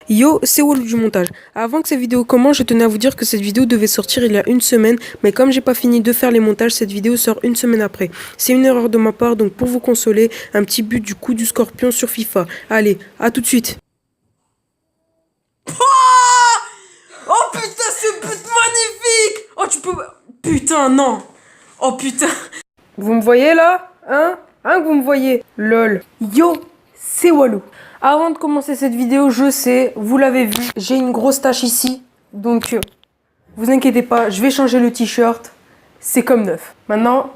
Yo, c'est Wall du montage. Avant que cette vidéo commence, je tenais à vous dire que cette vidéo devait sortir il y a une semaine, mais comme j'ai pas fini de faire les montages, cette vidéo sort une semaine après. C'est une erreur de ma part, donc pour vous consoler, un petit but du coup du scorpion sur FIFA. Allez, à tout de suite. Oh putain, ce but magnifique! Oh tu peux... Putain, non! Oh putain! Vous me voyez là? Hein que vous me voyez? Lol. Yo, c'est Walou. Avant de commencer cette vidéo, je sais, vous l'avez vu, j'ai une grosse tache ici. Donc, vous inquiétez pas, je vais changer le t-shirt. C'est comme neuf. Maintenant,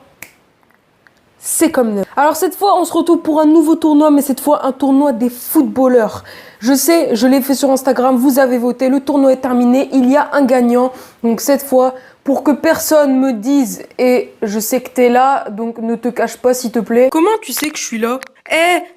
c'est comme neuf. Alors cette fois, on se retrouve pour un nouveau tournoi, mais cette fois, un tournoi des footballeurs. Je sais, je l'ai fait sur Instagram, vous avez voté, le tournoi est terminé, il y a un gagnant. Donc cette fois, pour que personne me dise, et je sais que t'es là, donc ne te cache pas s'il te plaît. Comment tu sais que je suis là?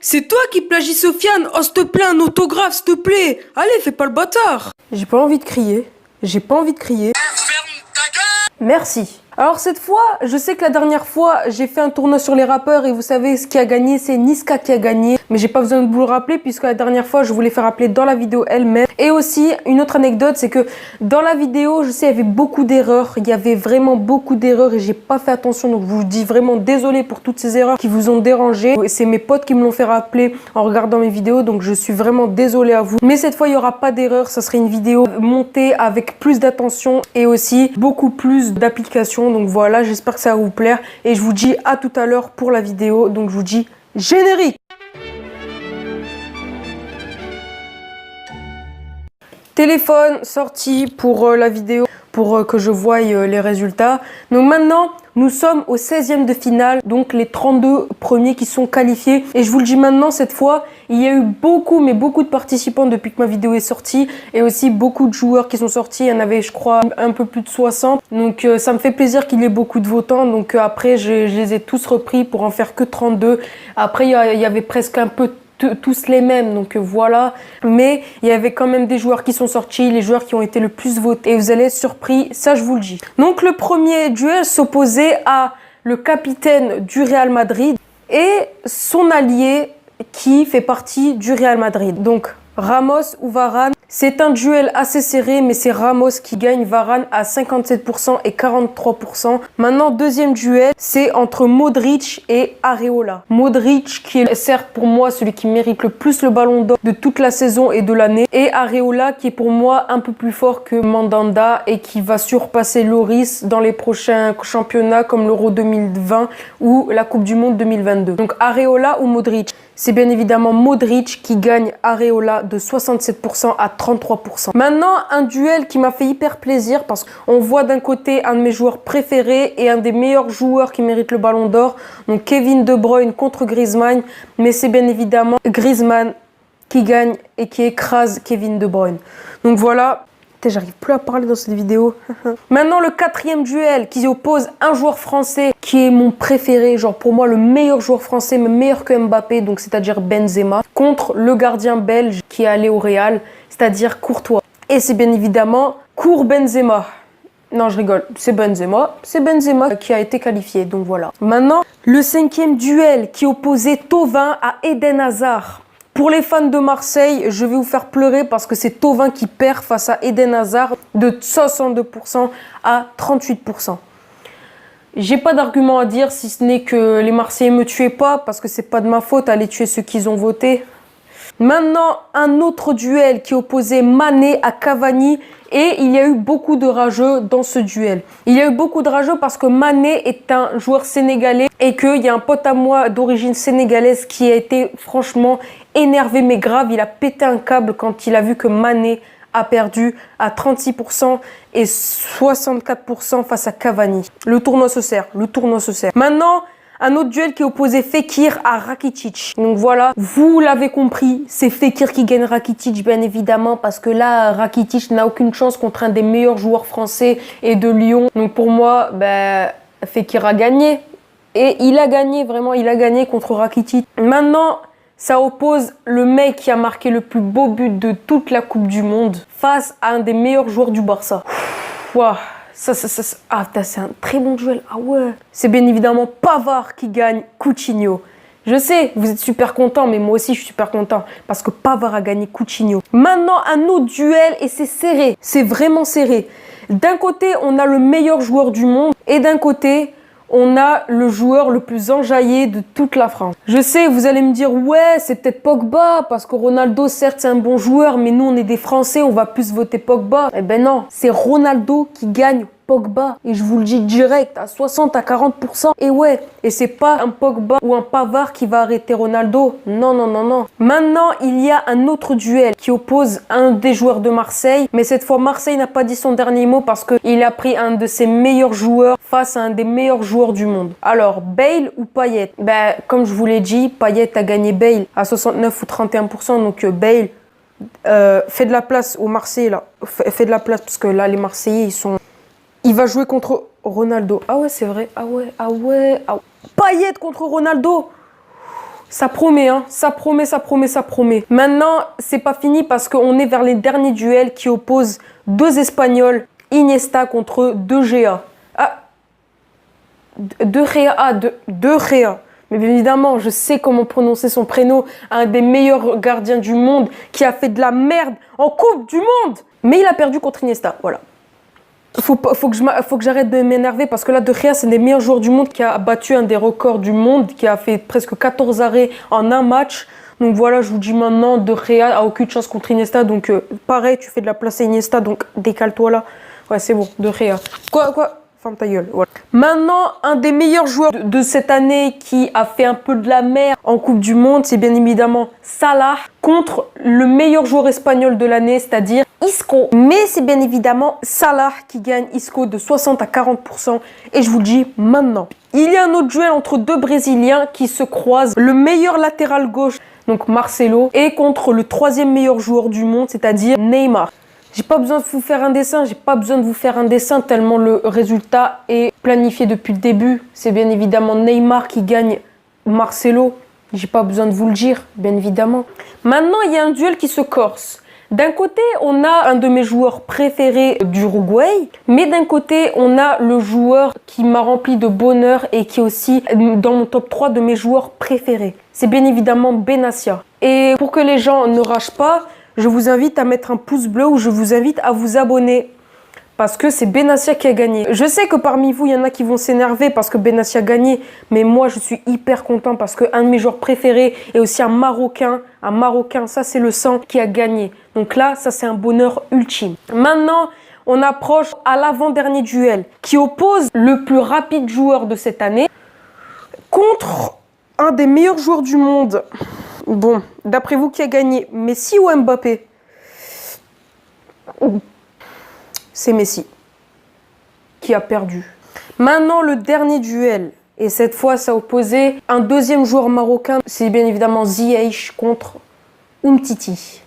C'est toi qui plagie Sofiane. Oh, s'il te plaît, un autographe, s'il te plaît. Allez, fais pas le bâtard. J'ai pas envie de crier. J'ai pas envie de crier. Ferme ta gueule! Merci. Alors cette fois, je sais que la dernière fois, j'ai fait un tournoi sur les rappeurs et vous savez ce qui a gagné, c'est Niska qui a gagné. Mais j'ai pas besoin de vous le rappeler puisque la dernière fois, je voulais faire rappeler dans la vidéo elle-même. Et aussi, une autre anecdote, c'est que dans la vidéo, je sais, il y avait beaucoup d'erreurs. Il y avait vraiment beaucoup d'erreurs et j'ai pas fait attention. Donc je vous dis vraiment désolé pour toutes ces erreurs qui vous ont dérangé. C'est mes potes qui me l'ont fait rappeler en regardant mes vidéos. Donc je suis vraiment désolé à vous. Mais cette fois, il y aura pas d'erreur. Ça serait une vidéo montée avec plus d'attention et aussi beaucoup plus d'applications. Donc voilà, j'espère que ça va vous plaire. Et je vous dis à tout à l'heure pour la vidéo. Donc je vous dis générique. Téléphone sorti pour la vidéo, pour que je voie les résultats. Donc maintenant, nous sommes au 16e de finale, donc les 32 premiers qui sont qualifiés. Et je vous le dis maintenant, cette fois, il y a eu beaucoup, mais beaucoup de participants depuis que ma vidéo est sortie. Et aussi beaucoup de joueurs qui sont sortis. Il y en avait, je crois, un peu plus de 60. Donc ça me fait plaisir qu'il y ait beaucoup de votants. Donc après, je les ai tous repris pour en faire que 32. Après, il y avait presque un peu tous les mêmes, donc voilà. Mais il y avait quand même des joueurs qui sont sortis, les joueurs qui ont été le plus votés. Et vous allez être surpris, ça je vous le dis. Donc le premier duel s'opposait à le capitaine du Real Madrid et son allié qui fait partie du Real Madrid. Donc Ramos ou Varane. C'est un duel assez serré, mais c'est Ramos qui gagne, Varane à 57% et 43%. Maintenant, deuxième duel, c'est entre Modric et Areola. Modric qui est certes pour moi celui qui mérite le plus le ballon d'or de toute la saison et de l'année. Et Areola qui est pour moi un peu plus fort que Mandanda et qui va surpasser Lloris dans les prochains championnats comme l'Euro 2020 ou la Coupe du Monde 2022. Donc Areola ou Modric? C'est bien évidemment Modric qui gagne Areola de 67% à 33%. Maintenant, un duel qui m'a fait hyper plaisir parce qu'on voit d'un côté un de mes joueurs préférés et un des meilleurs joueurs qui mérite le ballon d'or. Donc Kevin De Bruyne contre Griezmann. Mais c'est bien évidemment Griezmann qui gagne et qui écrase Kevin De Bruyne. Donc voilà. J'arrive plus à parler dans cette vidéo. Maintenant, le quatrième duel qui oppose un joueur français qui est mon préféré, genre pour moi le meilleur joueur français, mais meilleur que Mbappé, donc c'est-à-dire Benzema, contre le gardien belge qui est allé au Real, c'est-à-dire Courtois. Et c'est bien évidemment Benzema. Non, je rigole, c'est Benzema qui a été qualifié, donc voilà. Maintenant, le cinquième duel qui opposait Thauvin à Eden Hazard. Pour les fans de Marseille, je vais vous faire pleurer parce que c'est Thauvin qui perd face à Eden Hazard de 62% à 38%. J'ai pas d'argument à dire si ce n'est que les Marseillais me tuaient pas parce que c'est pas de ma faute, aller tuer ceux qu'ils ont voté. Maintenant, un autre duel qui opposait Mané à Cavani et il y a eu beaucoup de rageux dans ce duel. Il y a eu beaucoup de rageux parce que Mané est un joueur sénégalais et qu'il y a un pote à moi d'origine sénégalaise qui a été franchement énervé mais grave. Il a pété un câble quand il a vu que Mané a perdu à 36% et 64% face à Cavani. Le tournoi se serre, Maintenant, un autre duel qui opposait Fekir à Rakitic. Donc voilà, vous l'avez compris, c'est Fekir qui gagne Rakitic bien évidemment parce que là, Rakitic n'a aucune chance contre un des meilleurs joueurs français et de Lyon. Donc pour moi, Fekir a gagné. Et il a gagné, vraiment, il a gagné contre Rakitic. Maintenant, ça oppose le mec qui a marqué le plus beau but de toute la Coupe du Monde face à un des meilleurs joueurs du Barça. Waouh. Ah, c'est un très bon duel. Ah ouais. C'est bien évidemment Pavard qui gagne Coutinho. Je sais, vous êtes super contents, mais moi aussi je suis super content parce que Pavard a gagné Coutinho. Maintenant, un autre duel et c'est serré. C'est vraiment serré. D'un côté, on a le meilleur joueur du monde et d'un côté, on a le joueur le plus enjaillé de toute la France. Je sais, vous allez me dire, ouais, c'est peut-être Pogba, parce que Ronaldo, certes, c'est un bon joueur, mais nous, on est des Français, on va plus voter Pogba. Eh ben non, c'est Ronaldo qui gagne Pogba. Et je vous le dis direct, à 60 à 40%. Et ouais, et c'est pas un Pogba ou un Pavard qui va arrêter Ronaldo. Non, non, non, non. Maintenant, il y a un autre duel qui oppose un des joueurs de Marseille. Mais cette fois, Marseille n'a pas dit son dernier mot parce qu'il a pris un de ses meilleurs joueurs face à un des meilleurs joueurs du monde. Alors, Bale ou Payet? Ben, comme je vous l'ai dit, Payet a gagné Bale à 69 ou 31%. Donc, Bale, fait de la place aux Marseillais, là. Fait de la place parce que là, les Marseillais, ils sont... Il va jouer contre Ronaldo. Ah ouais, c'est vrai. Ah ouais, ah ouais, ah ouais. Payet contre Ronaldo. Ça promet, hein. Ça promet, ça promet, ça promet. Maintenant, c'est pas fini parce qu'on est vers les derniers duels qui opposent deux Espagnols. Iniesta contre De Gea. Ah. De Gea. Ah, De Gea. Mais bien évidemment, je sais comment prononcer son prénom. Un des meilleurs gardiens du monde qui a fait de la merde en Coupe du Monde. Mais il a perdu contre Iniesta. Voilà. Faut que j'arrête de m'énerver parce que là, De Gea, c'est un des meilleurs joueurs du monde qui a battu un des records du monde, qui a fait presque 14 arrêts en un match. Donc voilà, je vous dis maintenant, De Gea a aucune chance contre Iniesta. Donc pareil, tu fais de la place à Iniesta, donc décale-toi là. Ouais, c'est bon, De Gea. Quoi Ferme ta gueule. Voilà. Maintenant, un des meilleurs joueurs de cette année qui a fait un peu de la merde en Coupe du Monde, c'est bien évidemment Salah contre le meilleur joueur espagnol de l'année, c'est-à-dire Isco. Mais c'est bien évidemment Salah qui gagne Isco de 60 à 40%. Et je vous le dis maintenant. Il y a un autre duel entre deux Brésiliens qui se croisent. Le meilleur latéral gauche, donc Marcelo, et contre le troisième meilleur joueur du monde, c'est-à-dire Neymar. J'ai pas besoin de vous faire un dessin, tellement le résultat est planifié depuis le début. C'est bien évidemment Neymar qui gagne Marcelo. J'ai pas besoin de vous le dire, bien évidemment. Maintenant, il y a un duel qui se corse. D'un côté, on a un de mes joueurs préférés d'Uruguay, mais d'un côté, on a le joueur qui m'a rempli de bonheur et qui est aussi dans mon top 3 de mes joueurs préférés. C'est bien évidemment Benassia. Et pour que les gens ne ragent pas, je vous invite à mettre un pouce bleu ou je vous invite à vous abonner. Parce que c'est Benassia qui a gagné. Je sais que parmi vous, il y en a qui vont s'énerver parce que Benassia a gagné. Mais moi, je suis hyper content parce qu'un de mes joueurs préférés est aussi un Marocain. Un Marocain, ça c'est le sang qui a gagné. Donc là, ça c'est un bonheur ultime. Maintenant, on approche à l'avant-dernier duel qui oppose le plus rapide joueur de cette année contre un des meilleurs joueurs du monde. Bon, d'après vous, qui a gagné? Messi ou Mbappé? C'est Messi qui a perdu. Maintenant, le dernier duel. Et cette fois, ça opposait un deuxième joueur marocain. C'est bien évidemment Ziyech contre Umtiti.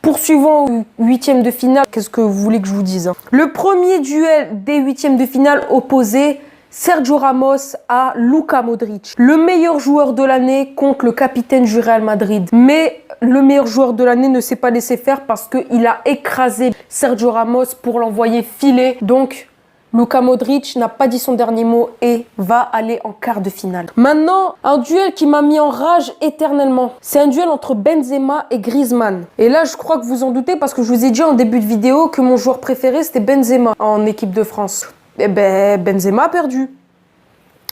Poursuivant au huitième de finale, qu'est-ce que vous voulez que je vous dise, hein? Le premier duel des huitièmes de finale opposait Sergio Ramos à Luka Modric. Le meilleur joueur de l'année contre le capitaine du Real Madrid. Mais le meilleur joueur de l'année ne s'est pas laissé faire parce qu'il a écrasé Sergio Ramos pour l'envoyer filer. Donc, Luka Modric n'a pas dit son dernier mot et va aller en quart de finale. Maintenant, un duel qui m'a mis en rage éternellement. C'est un duel entre Benzema et Griezmann. Et là, je crois que vous en doutez parce que je vous ai dit en début de vidéo que mon joueur préféré, c'était Benzema en équipe de France. Eh ben, Benzema a perdu.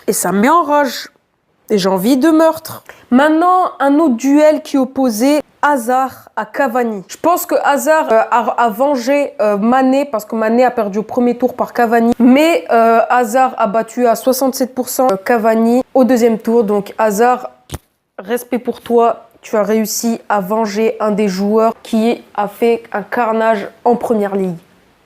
Et ça me met en rage. Et j'ai envie de meurtre. Maintenant, un autre duel qui opposait Hazard à Cavani. Je pense que Hazard a vengé Mané parce que Mané a perdu au premier tour par Cavani. Mais Hazard a battu à 67% Cavani au deuxième tour. Donc Hazard, respect pour toi. Tu as réussi à venger un des joueurs qui a fait un carnage en première ligue.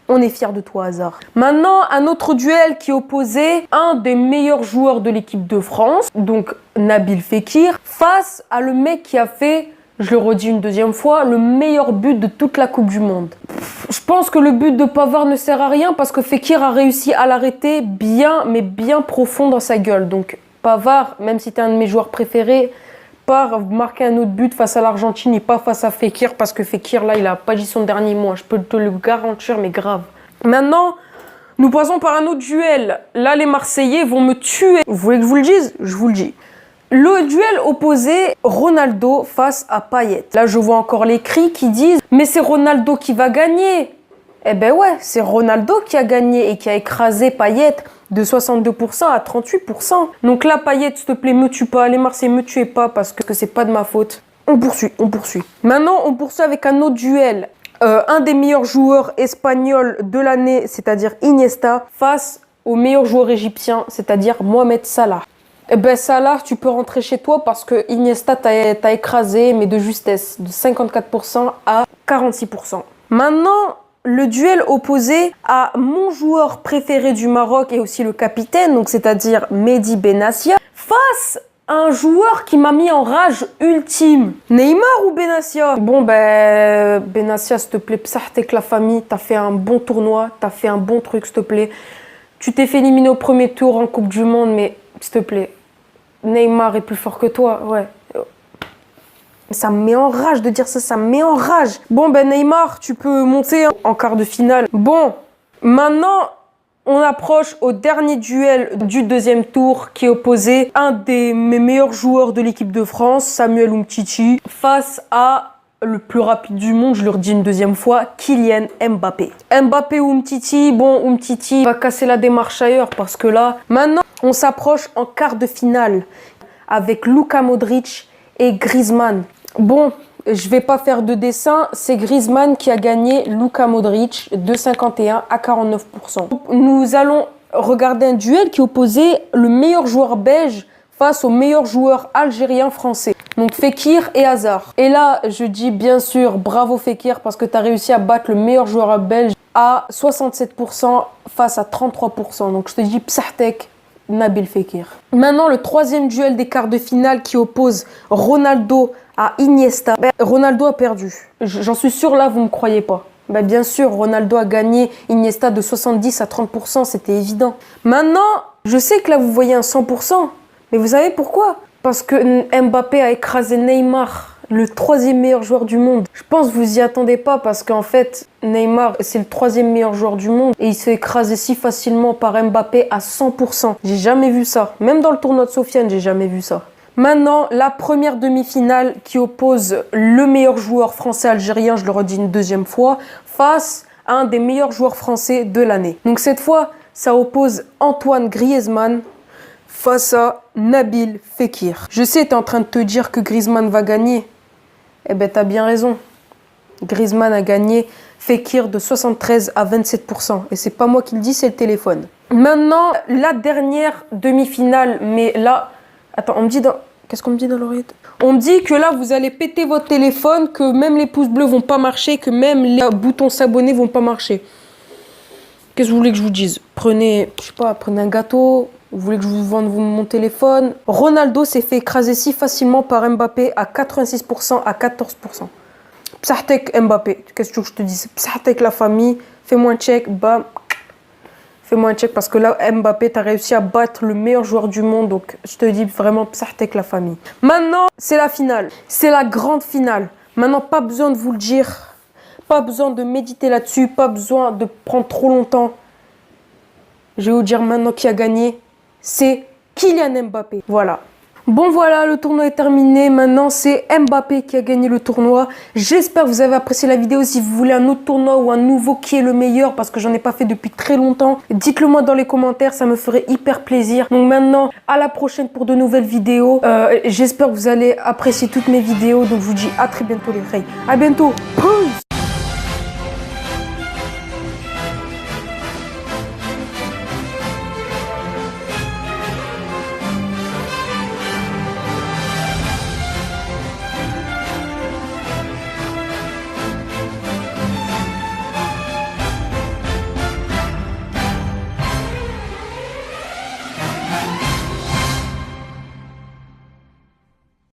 On est fiers de toi, Hazard. Maintenant, un autre duel qui opposait un des meilleurs joueurs de l'équipe de France, donc Nabil Fekir, face à le mec qui a fait, je le redis une deuxième fois, le meilleur but de toute la Coupe du Monde. Je pense que le but de Pavard ne sert à rien parce que Fekir a réussi à l'arrêter bien, mais bien profond dans sa gueule. Donc Pavard, même si tu es un de mes joueurs préférés, part marquer un autre but face à l'Argentine et pas face à Fekir parce que Fekir là il a pas dit son dernier mot, je peux te le garantir mais grave. Maintenant Nous passons par un autre duel. Là, les Marseillais vont me tuer. Vous voulez que je vous le dise? Je vous le dis. Le duel opposé, Ronaldo face à Payet. Là, je vois encore les cris qui disent « Mais c'est Ronaldo qui va gagner !» Eh ben ouais, c'est Ronaldo qui a gagné et qui a écrasé Payet de 62% à 38%. Donc là, Payet, s'il te plaît, me tue pas. Les Marseillais, me tuez pas parce que c'est pas de ma faute. On poursuit, on poursuit. Maintenant, on poursuit avec un autre duel. Un des meilleurs joueurs espagnols de l'année, c'est-à-dire Iniesta, face au meilleur joueur égyptien, c'est-à-dire Mohamed Salah. Eh ben Salah, tu peux rentrer chez toi parce que Iniesta t'a écrasé, mais de justesse, de 54% à 46%. Maintenant, le duel opposé à mon joueur préféré du Maroc et aussi le capitaine, donc c'est-à-dire Mehdi Benassia, face à un joueur qui m'a mis en rage ultime. Neymar ou Benassia? Bon ben Benassia, s'il te plaît, psahtek la famille, t'as fait un bon tournoi, t'as fait un bon truc, s'il te plaît. Tu t'es fait éliminer au premier tour en Coupe du Monde, mais s'il te plaît, Neymar est plus fort que toi, ouais. Ça me met en rage de dire ça, ça me met en rage. Bon, ben Neymar, tu peux monter en quart de finale. Bon, maintenant, on approche au dernier duel du deuxième tour qui opposait un de mes meilleurs joueurs de l'équipe de France, Samuel Umtiti, face à le plus rapide du monde, je le redis une deuxième fois, Kylian Mbappé. Mbappé ou Umtiti, bon, Umtiti va casser la démarche ailleurs parce que là, maintenant, on s'approche en quart de finale avec Luka Modric et Griezmann. Bon, je vais pas faire de dessin, c'est Griezmann qui a gagné Luka Modric de 51 à 49%. Nous allons regarder un duel qui opposait le meilleur joueur belge face au meilleur joueur algérien français. Donc Fekir et Hazard. Et là, je dis bien sûr bravo Fekir parce que tu as réussi à battre le meilleur joueur belge à 67% face à 33%. Donc je te dis psahtek Nabil Fekir. Maintenant, le troisième duel des quarts de finale qui oppose Ronaldo à Iniesta. Ben, Ronaldo a perdu. J'en suis sûr, là, vous ne me croyez pas. Ben, bien sûr, Ronaldo a gagné Iniesta de 70 à 30%, c'était évident. Maintenant, je sais que là, vous voyez un 100%, mais vous savez pourquoi? Parce que Mbappé a écrasé Neymar, le troisième meilleur joueur du monde. Je pense que vous y attendez pas parce qu'en fait, Neymar, c'est le troisième meilleur joueur du monde et il s'est écrasé si facilement par Mbappé à 100%. J'ai jamais vu ça. Même dans le tournoi de Sofiane, j'ai jamais vu ça. Maintenant, la première demi-finale qui oppose le meilleur joueur français algérien, je le redis une deuxième fois, face à un des meilleurs joueurs français de l'année. Donc cette fois, ça oppose Antoine Griezmann face à Nabil Fekir. Je sais, tu es en train de te dire que Griezmann va gagner. Eh ben, tu as bien raison. Griezmann a gagné Fekir de 73 à 27%. Et c'est pas moi qui le dis, c'est le téléphone. Maintenant, la dernière demi-finale, mais là... Attends, on me dit dans... Qu'est-ce qu'on me dit dans l'oreillette? On me dit que là, vous allez péter votre téléphone, que même les pouces bleus vont pas marcher, que même les boutons s'abonner vont pas marcher. Qu'est-ce que vous voulez que je vous dise? Prenez, je sais pas, prenez un gâteau. Vous voulez que je vous vende mon téléphone? Ronaldo s'est fait écraser si facilement par Mbappé à 86% à 14%. Psahtek Mbappé. Qu'est-ce que je te dis? Psahtek la famille. Fais-moi un check. Bam. Fais-moi un check parce que là, Mbappé, tu as réussi à battre le meilleur joueur du monde. Donc, je te dis vraiment psahtek la famille. Maintenant, c'est la finale. C'est la grande finale. Maintenant, pas besoin de vous le dire. Pas besoin de méditer là-dessus. Pas besoin de prendre trop longtemps. Je vais vous dire maintenant qui a gagné. C'est Kylian Mbappé. Voilà. Bon voilà, le tournoi est terminé. Maintenant, c'est Mbappé qui a gagné le tournoi. J'espère que vous avez apprécié la vidéo. Si vous voulez un autre tournoi ou un nouveau qui est le meilleur, parce que j'en ai pas fait depuis très longtemps, dites-le moi dans les commentaires, ça me ferait hyper plaisir. Donc maintenant, à la prochaine pour de nouvelles vidéos. J'espère que vous allez apprécier toutes mes vidéos. Donc je vous dis à très bientôt les frères. À bientôt. Peace.